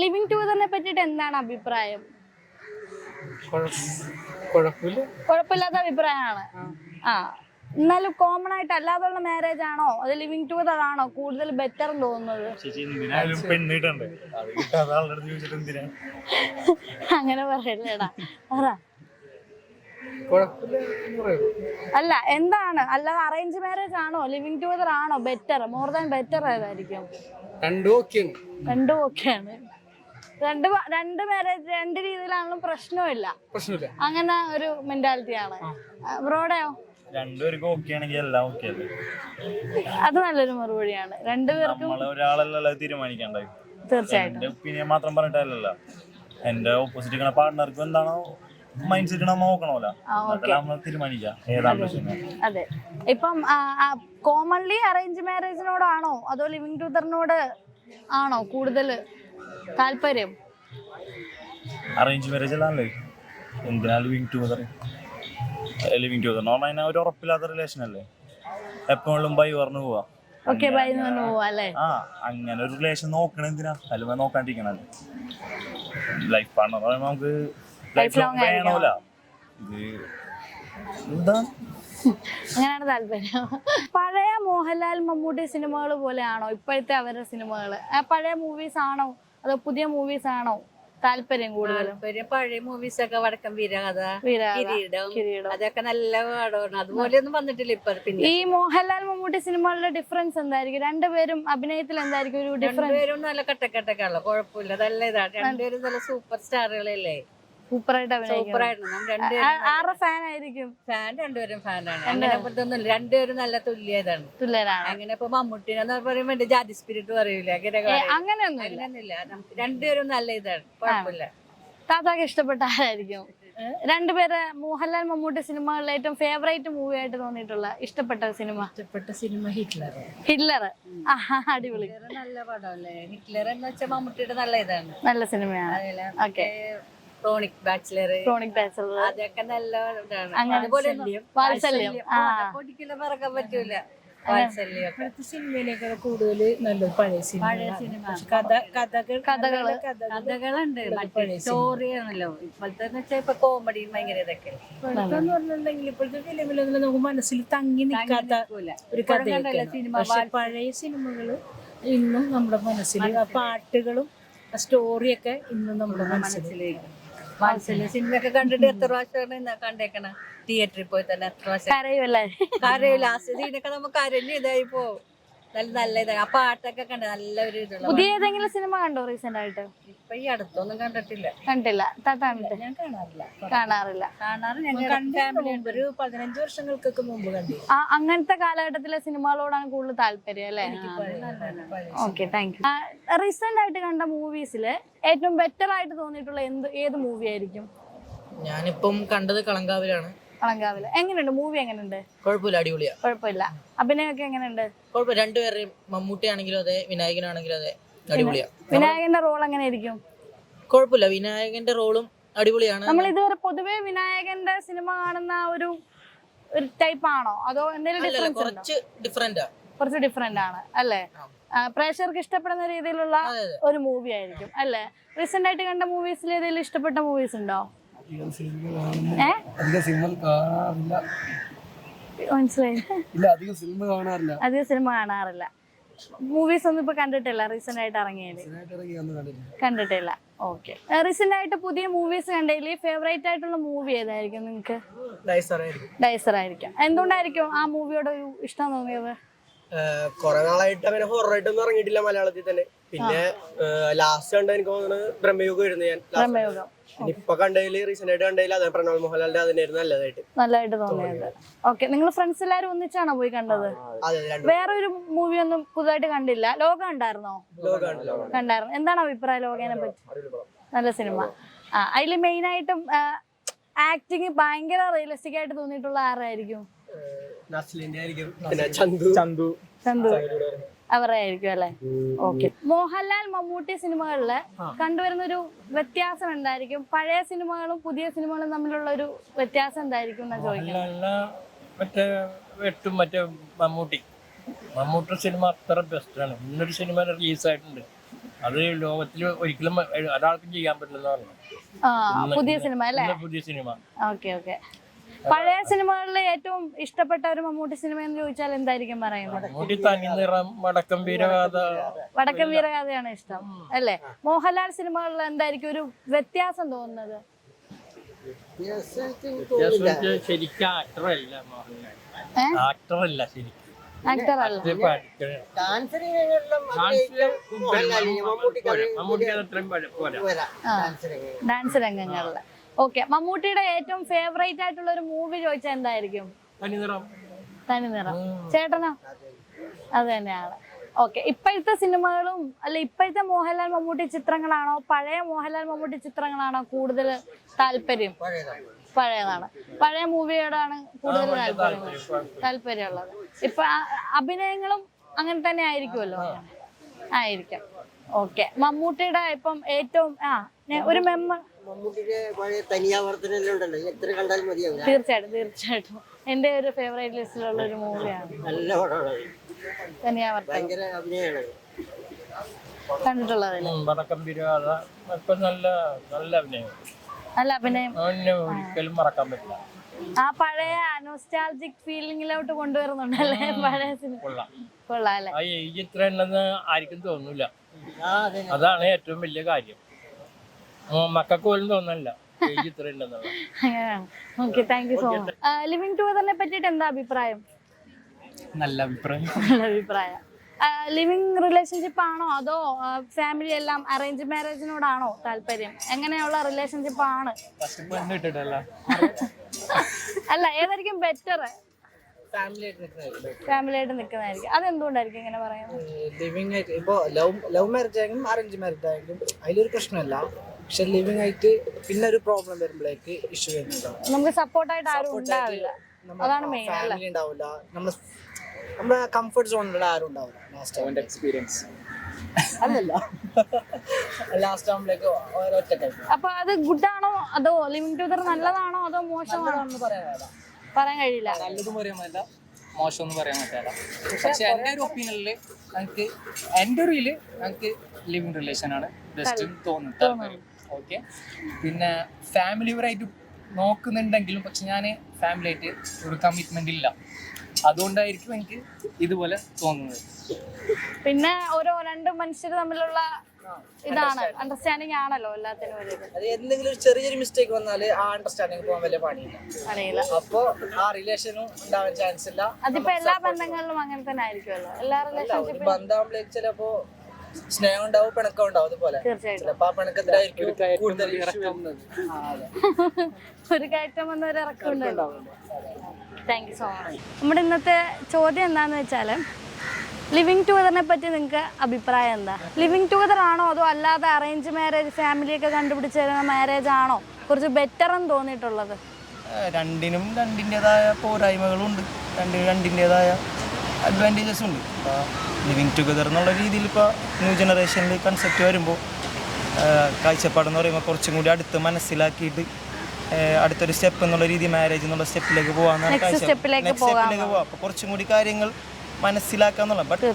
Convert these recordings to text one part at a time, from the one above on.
Living ടുഗദറിനെ പറ്റിയിട്ട് എന്താണ് അഭിപ്രായം? കുഴപ്പമില്ലാത്ത അഭിപ്രായമാണ്. എന്നാലും കോമൺ ആയിട്ട് അല്ലാതുള്ള മാരേജ് ആണോ അത് ലിവിങ് ടുഗദർ ആണോ കൂടുതൽ ബെറ്റർ തോന്നുന്നത്? അങ്ങനെ പറയല്ലേടാ. അല്ല എന്താണ്, അല്ലാതെ അറേഞ്ച് മാരേജ് ആണോ ലിവിങ് ടുഗദർ ആണോ ബെറ്റർ, മോർ ദാൻ ബെറ്റർ ഏതായിരിക്കും? രണ്ടും ഓക്കെയാണ്. രണ്ട് മാരേജ് രണ്ട് രീതിയിലാണെങ്കിലും പ്രശ്നമില്ല, അങ്ങനെ ഒരു മെന്റാലിറ്റിയാണ്. ബ്രോഡയോ? രണ്ടുപേർക്കും ഓക്കെ ആണെങ്കിൽ എല്ലാം ഓക്കെ അല്ലേ? അത് നല്ലൊരു മറുപടിയാണ്. രണ്ടുപേർക്കും ഒരാളല്ല തീരുമാനിക്കണ്ടായി. തീർച്ചയായിട്ടും എന്റെ ഒപ്പീനിയൻ മാത്രം പറഞ്ഞിട്ടല്ല, എന്റെ ഓപ്പോസിറ്റ് പാർട്ട്ണർക്ക് എന്താണോ മൈൻഡ് സെറ്റ് നമ്മൾ നോക്കണമല്ലോ, നമ്മൾ തീരുമാനിക്കാം ഏതാണ് പ്രശ്നം. അതെ. ഇപ്പം കോമൺലി അറേഞ്ച് മാരേജിനോടാണോ അതോ ലിവിങ് ടുഗദറിനോട് ആണോ കൂടുതൽ താല്പര്യം? അറേഞ്ച് മാരേജ് അല്ലേ, എന്തിനാ ലിവിങ് ടുഗദർ? ലിവിങ് ടുഗദർ എന്ന് പറഞ്ഞാൽ ഒരു ഉറപ്പില്ലാത്ത റിലേഷൻ അല്ലേ, എപ്പോഴും ബൈ പറഞ്ഞു പോവാ. അങ്ങനെ ഒരു റിലേഷൻ നോക്കണ എന്തിനാ? അല്ല നോക്കാണ്ടിരിക്കണല്ലേ. ലൈഫ് പാർട്ണർ പറയുമ്പോൾ നമുക്ക് ലൈഫ് ലോങ് വേണമല്ല. അങ്ങനെയാണ് താല്പര്യം. പഴയ മോഹൻലാൽ മമ്മൂട്ടി സിനിമകൾ പോലെയാണോ ഇപ്പോഴത്തെ അവരുടെ സിനിമകള്? പഴയ മൂവീസ് ആണോ അതോ പുതിയ മൂവീസ് ആണോ താല്പര്യം കൂടുതലും? പഴയ മൂവീസ് ഒക്കെ വടക്കം വീരകഥ, കിരീടം അതൊക്കെ നല്ല പാടമാണ്. അതുപോലെയൊന്നും വന്നിട്ടില്ല ഇപ്പൊ. പിന്നെ ഈ മോഹൻലാൽ മമ്മൂട്ടി സിനിമകളുടെ ഡിഫറൻസ് എന്തായിരിക്കും? രണ്ടുപേരും അഭിനയത്തിൽ എന്തായിരിക്കും ഒരു ഡിഫറൻസ്? രണ്ടുപേരും നല്ല കട്ടക്കട്ടൊക്കെയുള്ള കുഴപ്പമില്ല, നല്ല ഇതാണ്. രണ്ടുപേരും നല്ല സൂപ്പർ സ്റ്റാറുകളല്ലേ, സൂപ്പറായിട്ട് ആരുടെ ഫാൻ ആയിരിക്കും? ഫാൻ രണ്ടുപേരും ഫാനാണ്. അങ്ങനെ ഒന്നുമില്ല, രണ്ടുപേരും നല്ല തുല്യതാണ്. അങ്ങനെ ഇപ്പൊ മമ്മൂട്ടിനെ പറയുമ്പോ ജാതി സ്പിരിറ്റ് പറയൂല, അങ്ങനെയൊന്നുമില്ല. രണ്ടുപേരും നല്ല ഇതാണ്, കുഴപ്പമില്ല. താത്താക്ക് ഇഷ്ടപ്പെട്ട ആരായിരിക്കും? രണ്ടുപേരെ മോഹൻലാൽ മമ്മൂട്ടി സിനിമകളിൽ ഏറ്റവും ഫേവറേറ്റ് മൂവി ആയിട്ട് തോന്നിയിട്ടുള്ള ഇഷ്ടപ്പെട്ട സിനിമ ഹിറ്റ്ലർ. അടിപൊളി, നല്ല പടമല്ലേ ഹിറ്റ്ലർ എന്ന് വെച്ചാൽ. മമ്മൂട്ടിയുടെ നല്ല ഇതാണ്, നല്ല സിനിമയാണ്. ഓക്കെ. ക്രോണിക് ബാച്ചിലർ അതൊക്കെ നല്ല ഇതാണ്. അതുപോലെ വാത്സല്യം ഒരിക്കലും മറക്കാൻ പറ്റൂല. സിനിമയിലേക്കാൾ കൂടുതൽ നല്ലത് പഴയ സിനിമ. കഥകളുണ്ട്, സ്റ്റോറിയാണല്ലോ. ഇപ്പോഴത്തെ വെച്ചാൽ ഇപ്പൊ കോമഡി ഭയങ്കര ഇതൊക്കെ. ഇപ്പോഴത്തെ പറഞ്ഞിട്ടുണ്ടെങ്കിൽ ഇപ്പോഴത്തെ ഫിലിമിലൊന്നും നമുക്ക് മനസ്സിൽ തങ്ങി നിൽക്കാത്ത ഒരു കഥ. പക്ഷെ പഴയ സിനിമകള് ഇന്നും നമ്മുടെ മനസ്സിൽ, ആ പാട്ടുകളും ആ സ്റ്റോറിയൊക്കെ ഇന്നും നമ്മുടെ മനസ്സിലേക്ക്. വാത്സല്യ സിനിമയൊക്കെ കണ്ടിട്ട് എത്ര പ്രാവശ്യമാണ് കണ്ടേക്കണ? തിയേറ്ററിൽ പോയി തന്നെ എത്ര പ്രാവശ്യം കരയില്ല. ആ സീനൊക്കെ നമുക്ക് കരഞ്ഞ് ഇതായി പോവും. നല്ല ഇതായി. ആ പാട്ടൊക്കെ കണ്ട നല്ല ഒരു ഇതുള്ള. പുതിയ ഏതെങ്കിലും സിനിമ കണ്ടോ റീസെന്റ് ആയിട്ട്? ഇപ്പൊ ഈ അടുത്തൊന്നും കണ്ടിട്ടില്ല. ഞാൻ കാണാറില്ല. ഒരു 15 വർഷങ്ങൾക്കൊക്കെ മുമ്പ് കണ്ടു. അങ്ങനത്തെ കാലഘട്ടത്തിലെ സിനിമകളോടാണ് കൂടുതൽ താല്പര്യം അല്ലേ? Okay, thank U. റീസെന്റ് ആയിട്ട് കണ്ട മൂവീസില് ഏറ്റവും ബെറ്റർ ആയിട്ട് തോന്നിയിട്ടുള്ള ഏത് മൂവി ആയിരിക്കും? ഞാനിപ്പം കണ്ടത് കളങ്കാവിലാണ്. കളങ്കാവില് എങ്ങനെയുണ്ട് മൂവി? എങ്ങനെയുണ്ട്? കുഴപ്പമില്ല, അടിപൊളിയാ. കുഴപ്പമില്ല. അഭിനയൊക്കെ എങ്ങനെയുണ്ട്? കുഴപ്പമില്ല, രണ്ടുപേരെയും മമ്മൂട്ടി ആണെങ്കിലും അതെ, വിനായകനാണെങ്കിലും അതെ, അടിപൊളിയാ. വിനായകന്റെ റോൾ എങ്ങനെ ആയിരിക്കും? കുഴപ്പമില്ല, വിനായകന്റെ റോളും അടിപൊളിയാണ്. നമ്മൾ ഇതുവരെ പൊതുവെ വിനായകന്റെ സിനിമ കാണുന്ന ഒരു ടൈപ്പ് ആണോ അതോ എന്തെങ്കിലും കുറച്ച് ഡിഫറെന്റ് ആണ് അല്ലേ? പ്രേക്ഷകർക്ക് ഇഷ്ടപ്പെടുന്ന രീതിയിലുള്ള ഒരു മൂവി ആയിരിക്കും അല്ലേ? റീസെന്റ് ആയിട്ട് കണ്ട മൂവീസിൽ ഏതെങ്കിലും ഇഷ്ടപ്പെട്ട മൂവീസ് ഉണ്ടോ? അധികം സിനിമ കാണാറില്ല. മൂവീസ് ഒന്നും ഇപ്പൊ കണ്ടിട്ടില്ല. റീസെന്റ് ആയിട്ട് ഇറങ്ങിയത് കണ്ടിട്ടില്ല. ഓക്കെ. റീസെന്റ് ആയിട്ട് പുതിയ മൂവീസ് കണ്ടതിൽ ഫേവറേറ്റ് ആയിട്ടുള്ള മൂവി ഏതായിരിക്കും നിങ്ങക്ക്? ഡൈസർ ആയിരിക്കും. എന്തുകൊണ്ടായിരിക്കും ആ മൂവിയോട് ഒരു ഇഷ്ടം തോന്നിയത്? കൊറേ നാളായിട്ട് അങ്ങനെ ഹൊററായിട്ടൊന്നും ഇറങ്ങിയിട്ടില്ല മലയാളത്തിൽ തന്നെ. പിന്നെ ലാസ്റ്റ് കണ്ട എനിക്ക് തോന്നുന്നത് ബ്രഹ്മയുഗം ആയിരുന്നു. ഞാൻ ഇപ്പൊ കണ്ടതിൽ റീസെന്റ് ആയിട്ട് കണ്ടതിൽ അതെ പ്രണവ് മോഹൻലാലിന്റെ അതിനായിരുന്നു നല്ലതായിട്ട് തോന്നിയത്. ഓക്കെ. നിങ്ങൾ ഫ്രണ്ട്സ് എല്ലാരും ഒന്നിച്ചാണോ പോയി കണ്ടത്? വേറെ ഒരു മൂവി ഒന്നും പുതുതായിട്ട് കണ്ടില്ല? ലോക കണ്ടായിരുന്നോ? കണ്ടായിരുന്നു. എന്താണ് അഭിപ്രായം ലോകനെ പറ്റി? നല്ല സിനിമ. അതിൽ മെയിൻ ആയിട്ടും ആക്ടിങ് ഭയങ്കര റിയലിസ്റ്റിക് ആയിട്ട് തോന്നിയിട്ടുള്ള ആരായിരിക്കും? ചന്തു അവരായിരിക്കും അല്ലെ? ഓക്കെ. മോഹൻലാൽ മമ്മൂട്ടി സിനിമകളില് കണ്ടുവരുന്ന ഒരു വ്യത്യാസം എന്തായിരിക്കും? പഴയ സിനിമകളും പുതിയ സിനിമകളും തമ്മിലുള്ള ഒരു വ്യത്യാസം എന്തായിരിക്കും എന്നാ ചോദിക്കുന്നത്? മമ്മൂട്ടി സിനിമ അത്ര ബെസ്റ്റാണ്. ഇന്നൊരു സിനിമ റിലീസായിട്ടുണ്ട്, അത് ലോകത്തിൽ ഒരിക്കലും ഒരാൾക്കും ചെയ്യാൻ പറ്റില്ലെന്ന് പറഞ്ഞു. പുതിയ സിനിമ അല്ലേ? പുതിയ സിനിമ. Okay okay. പഴയ സിനിമകളിൽ ഏറ്റവും ഇഷ്ടപ്പെട്ട ഒരു മമ്മൂട്ടി സിനിമ എന്ന് ചോദിച്ചാൽ എന്തായിരിക്കും പറയുന്നത്? മമ്മൂട്ടി തനി നിറം, വടക്കം വീരഗാഥ. വടക്കം വീരഗാഥയാണ് ഇഷ്ടം അല്ലേ? മോഹൻലാൽ സിനിമകളിൽ എന്തായിരിക്കും ഒരു വ്യത്യാസം തോന്നുന്നത്? ശരിക്കും ആക്ടറല്ല മോഹൻലാൽ, ആക്ടറല്ല ശരിക്കും. ആക്ടർ അല്ല. ഡാൻസ് രംഗങ്ങളില്. ഓക്കെ. മമ്മൂട്ടിയുടെ ഏറ്റവും ഫേവറേറ്റ് ആയിട്ടുള്ള ഒരു മൂവി ചോദിച്ചാൽ എന്തായിരിക്കും? തനിനിറം. ചേട്ടനോ? അത് തന്നെയാണ്. ഓക്കെ. ഇപ്പോഴത്തെ സിനിമകളും അല്ല ഇപ്പോഴത്തെ മോഹൻലാൽ മമ്മൂട്ടി ചിത്രങ്ങളാണോ പഴയ മോഹൻലാൽ മമ്മൂട്ടി ചിത്രങ്ങളാണോ കൂടുതൽ താല്പര്യം? പഴയതാണ്. പഴയ മൂവിയോടാണ് കൂടുതൽ താല്പര്യമുള്ളത്. ഇപ്പൊ അഭിനയങ്ങളും അങ്ങനെ തന്നെ ആയിരിക്കുമല്ലോ? ആയിരിക്കാം. ഓക്കെ. മമ്മൂട്ടിയുടെ ഇപ്പം ഏറ്റവും ഒരു തീർച്ചയായിട്ടും എന്റെ ഒരു ഫേവറേറ്റ് ലിസ്റ്റിലുള്ള ഒരു മൂവിയാണ് തനിയാവർത്തനം. കണ്ടിട്ടുള്ളതല്ലേ? നല്ല അഭിനയം. ഒരിക്കലും മറക്കാൻ പറ്റില്ല. ആ പഴയ നോസ്റ്റാൾജിക് ഫീലിംഗിലോട്ട് കൊണ്ടുവരുന്നുണ്ടല്ലേ പഴയ സിനിമ? കൊള്ളാം അല്ലേ? ആ ഏജ് ഇത്ര ഉണ്ടെന്ന് ആർക്കും തോന്നൂല. അതാണ് ഏറ്റവും വലിയ കാര്യം. മക്കൾക്ക് പോലും തോന്നല്ല ഏജ് ഇത്ര ഉണ്ടെന്നുള്ള. അങ്ങനെയാണ്. Okay. Thank you so much. Living ടുഗദറിനെ പറ്റിയിട്ട് എന്താ അഭിപ്രായം? നല്ല അഭിപ്രായം. നല്ല അഭിപ്രായം. ലിവിങ് റിലേഷൻഷിപ്പ് ആണോ അതോ ഫാമിലി എല്ലാം അറേഞ്ച് മാരേജിനോടാണോ താല്പര്യം? എങ്ങനെയുള്ള റിലേഷൻഷിപ്പ് ആണ്? അല്ല ഏതായിരിക്കും ബെറ്റർ? ഫാമിലി ആയിട്ട് നിൽക്കുന്നതായിരിക്കും. അതെന്തുകൊണ്ടായിരിക്കും ഇങ്ങനെ പറയുന്നത്? ലിവിങ് ആയിട്ട് ഇപ്പൊ ലവ് മാരേജ് ആയെങ്കിലും അറേഞ്ച് മാരേജ് ആയെങ്കിലും അതിലൊരു പ്രശ്നമല്ല. പക്ഷെ ലിവിങ് ആയിട്ട് പിന്നെ ഒരു പ്രോബ്ലം വരുമ്പോഴേക്ക് ഇഷ്യൂ വരുന്നുണ്ടാവും. നമുക്ക് സപ്പോർട്ടായിട്ട് ആരും ഉണ്ടാവില്ല. അതാണ് മെയിൻ. ഫാമിലി ഉണ്ടാവില്ല, നമ്മുടെ കംഫർട്ട് സോണിലുള്ള ആരും ഉണ്ടാവില്ല. എക്സ്പീരിയൻസ് അല്ലല്ല ലാസ്റ്റ് ആകുമ്പോഴേക്ക് ഒറ്റക്കായി. അപ്പൊ അത് ഗുഡാണോ അതോ ലിവിങ് ടുഗദർ നല്ലതാണോ അതോ മോശമാണോ? പറയാൻ കഴിയില്ല. നല്ലതും പറയാൻ പറ്റില്ല, മോശമൊന്നും പറയാൻ പറ്റില്ല. പക്ഷെ എൻ്റെ ഒരു ഒപ്പീനിയനില് എൻ്റെ ഒരു ഞങ്ങൾക്ക് ലിവിങ് റിലേഷനാണ് ബെസ്റ്റ് തോന്നുന്നത്. ഓക്കെ. പിന്നെ ഫാമിലിപരമായിട്ട് നോക്കുന്നുണ്ടെങ്കിലും പക്ഷെ ഞാൻ ഫാമിലി ആയിട്ട് ഒരു കമ്മിറ്റ്മെന്റ് ഇല്ല. അതുകൊണ്ടായിരിക്കും എനിക്ക് ഇതുപോലെ തോന്നുന്നത്. പിന്നെ ഓരോ രണ്ട് മനുഷ്യർ തമ്മിലുള്ള ഇതാണ് അണ്ടർസ്റ്റാൻഡിങ് ആണല്ലോ എല്ലാത്തിനും. അത് എന്തെങ്കിലും ഒരു ചെറിയൊരു മിസ്റ്റേക്ക് വന്നാല് ആ അണ്ടർസ്റ്റാൻഡിങ് പോകാൻ വലിയ പണിയില്ല. അപ്പൊ ആ റിലേഷനും ഉണ്ടാവാൻ ചാൻസ് ഇല്ല. അതിപ്പോ എല്ലാ ബന്ധങ്ങളിലും അങ്ങനെ തന്നെ ആയിരിക്കുമല്ലോ. എല്ലാ റിലേഷൻഷിപ്പും ബന്ധമാകുമ്പോഴേക്ക് ചിലപ്പോ സ്നേഹം ഉണ്ടാവും, പിണക്കം ഉണ്ടാവും. അതുപോലെ ചിലപ്പോ ആ പിണക്കത്തിലായിരിക്കും കൂടുതൽ ഒരു കയറ്റം വന്ന ഒരു ഇറക്കം ഉണ്ടല്ലോ. Thank you so much. നമ്മുടെ ഇന്നത്തെ ചോദ്യം എന്താന്ന് വെച്ചാല് ലിവിങ് ടുഗദറിനെ പറ്റി നിങ്ങൾക്ക് അഭിപ്രായം എന്താ? ലിവിങ് ടുഗദർ ആണോ അതോ അല്ലാതെ അറേഞ്ച് മാരേജ് ഫാമിലിയൊക്കെ കണ്ടുപിടിച്ച് തരുന്ന മാരേജ് ആണോ കുറച്ച് ബെറ്റർ എന്ന് തോന്നിയിട്ടുള്ളത്? രണ്ടിനും രണ്ടിൻ്റെതായ പോരായ്മകളുണ്ട്, രണ്ടിൻ്റെതായ അഡ്വാൻറ്റേജസ് ഉണ്ട്. ഇപ്പോൾ ലിവിങ് ടുഗദർ എന്നുള്ള രീതിയിൽ ഇപ്പോൾ ന്യൂ ജനറേഷനിൽ കൺസെപ്റ്റ് വരുമ്പോൾ കാഴ്ചപ്പാടെന്ന് പറയുമ്പോൾ കുറച്ചും കൂടി അടുത്ത് മനസ്സിലാക്കിയിട്ട് അടുത്തൊരു സ്റ്റെപ്പ് എന്നുള്ള രീതി മാരേജ് എന്നുള്ള സ്റ്റെപ്പിലേക്ക് പോകാമെന്നാണ് സ്റ്റെപ്പിലേക്ക് പോകാം. അപ്പോൾ കുറച്ചും കൂടി കാര്യങ്ങൾ മനസ്സിലാക്കാന്നുള്ള. ബട്ട്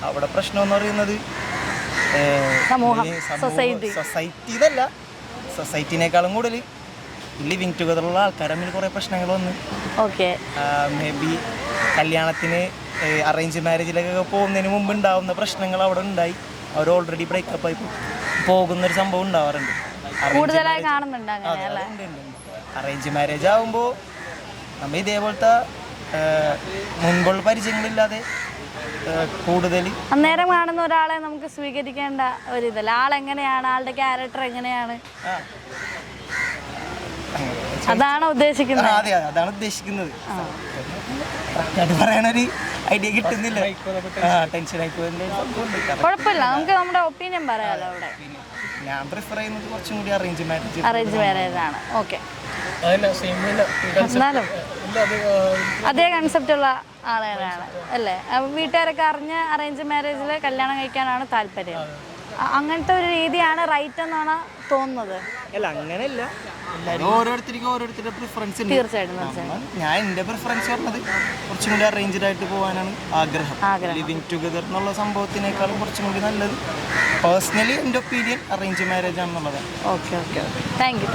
അവിടെ പ്രശ്നം എന്ന് പറയുന്നത് സൊസൈറ്റിയിലല്ല, സൊസൈറ്റിനേക്കാളും കൂടുതൽ ലിവിങ് ടുഗദറുള്ള ആൾക്കാർ തമ്മിൽ കുറേ പ്രശ്നങ്ങൾ വന്ന് മേ ബി കല്യാണത്തിന് അറേഞ്ച് മാരേജിലേക്കൊക്കെ പോകുന്നതിന് മുമ്പ് ഉണ്ടാവുന്ന പ്രശ്നങ്ങൾ അവിടെ ഉണ്ടായി. അവർ ഓൾറെഡി ബ്രേക്കപ്പ് ആയി പോകുന്നൊരു സംഭവം ഉണ്ടാവാറുണ്ട്. അറേഞ്ച് മാരേജ് ആകുമ്പോൾ നമ്മൾ ഇതേപോലത്തെ മുൻപുള്ള പരിചയങ്ങളില്ലാതെ കൂടുതൽ അന്നേരം കാണുന്ന ഒരാളെ നമുക്ക് സ്വീകരിക്കേണ്ട ഒരിതല്ല. ആളെങ്ങനെയാണ്, ആളുടെ ക്യാരക്ടർ എങ്ങനെയാണ്, അതാണ് ഉദ്ദേശിക്കുന്നത്. അതെ, അതാണ് ഉദ്ദേശിക്കുന്നത്. അത് പറയാനൊരു ഐഡിയ കിട്ടുന്നില്ല. ടെൻഷനായി കുഴപ്പമില്ല, നമുക്ക് നമ്മുടെ ഒപ്പീനിയൻ പറയാലോ. അവിടെ ഞാൻ പ്രിഫർ ചെയ്യുന്നത് കുറച്ചും കൂടി അറേഞ്ച് മാരേജ് ആണ്. ഓക്കെ. എന്നാലും അതേ കൺസെപ്റ്റ് ഉള്ള ആളുകളാണ് അല്ലേ? വീട്ടുകാരൊക്കെ അറിഞ്ഞ് അറേഞ്ച് മാരേജിൽ കല്യാണം കഴിക്കാനാണ് താല്പര്യം. അങ്ങനത്തെ ഒരു രീതിയാണ് റൈറ്റ് എന്നാണ് തോന്നുന്നത്? അല്ല അങ്ങനെയല്ല, ഓരോരുത്തർക്കും ഓരോരുത്തരുടെ പ്രിഫറൻസ് ഉണ്ട്. തീർച്ചയായിട്ടും തീർച്ചയായിട്ടും. ഞാൻ എൻ്റെ പ്രിഫറൻസ് പറഞ്ഞത് കുറച്ചും കൂടി അറേഞ്ച്ഡ് ആയിട്ട് പോകാനാണ് ആഗ്രഹം. ലിവിങ് ടുഗദർ എന്നുള്ള സംഭവത്തിനേക്കാളും കുറച്ചും കൂടി നല്ലത് പേഴ്സണലി എൻ്റെ ഒപ്പീനിയൻ അറേഞ്ച് മാരേജ് ആണെന്നുള്ളതാണ്. Okay okay okay, thank U.